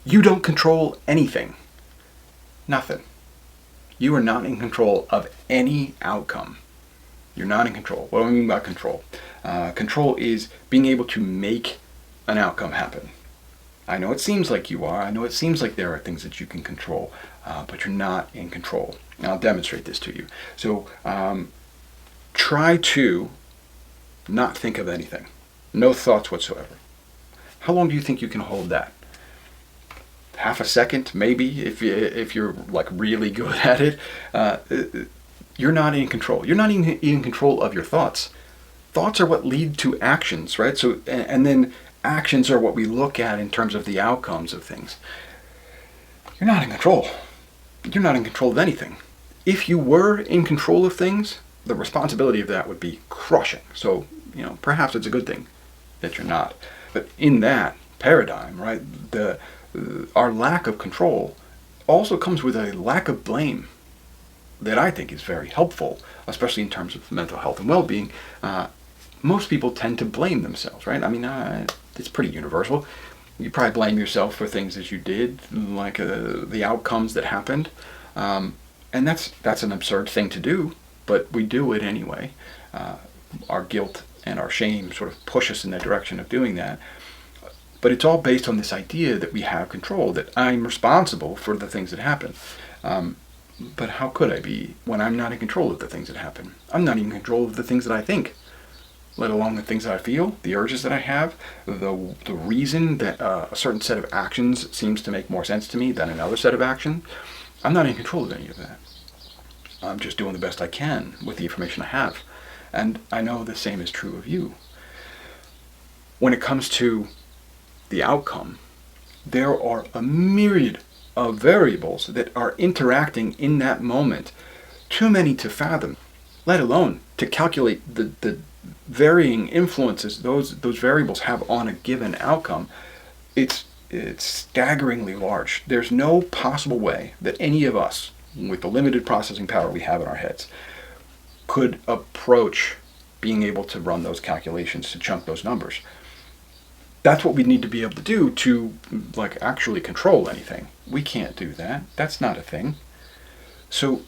You don't control anything. Nothing. You are not in control of any outcome. You're not in control. What do I mean by control? Control is being able to make an outcome happen. I know it seems like you are. I know it seems like there are things that you can control, but you're not in control. And I'll demonstrate this to you. So try to not think of anything. No thoughts whatsoever. How long do you think you can hold that? Half a second, maybe, if you're like really good at it. You're not in control. You're not even in control of your thoughts. Thoughts are what lead to actions, right? So, and then actions are what we look at in terms of the outcomes of things. You're not in control. You're not in control of anything. If you were in control of things, the responsibility of that would be crushing. So, perhaps it's a good thing that you're not. But in that paradigm, right, our lack of control also comes with a lack of blame that I think is very helpful, especially in terms of mental health and well-being. Most people tend to blame themselves, right? I mean, it's pretty universal. You probably blame yourself for things that you did, like the outcomes that happened, and that's an absurd thing to do, but we do it anyway. Our guilt and our shame sort of push us in the direction of doing that. But it's all based on this idea that we have control, that I'm responsible for the things that happen. But how could I be when I'm not in control of the things that happen? I'm not even in control of the things that I think, let alone the things that I feel, the urges that I have, the reason that a certain set of actions seems to make more sense to me than another set of actions. I'm not in control of any of that. I'm just doing the best I can with the information I have. And I know the same is true of you. When it comes to the outcome, there are a myriad of variables that are interacting in that moment, too many to fathom, let alone to calculate the varying influences those variables have on a given outcome. It's staggeringly large. There's no possible way that any of us, with the limited processing power we have in our heads, could approach being able to run those calculations, to chunk those numbers. That's what we need to be able to do to actually control anything. We can't do that. That's not a thing. So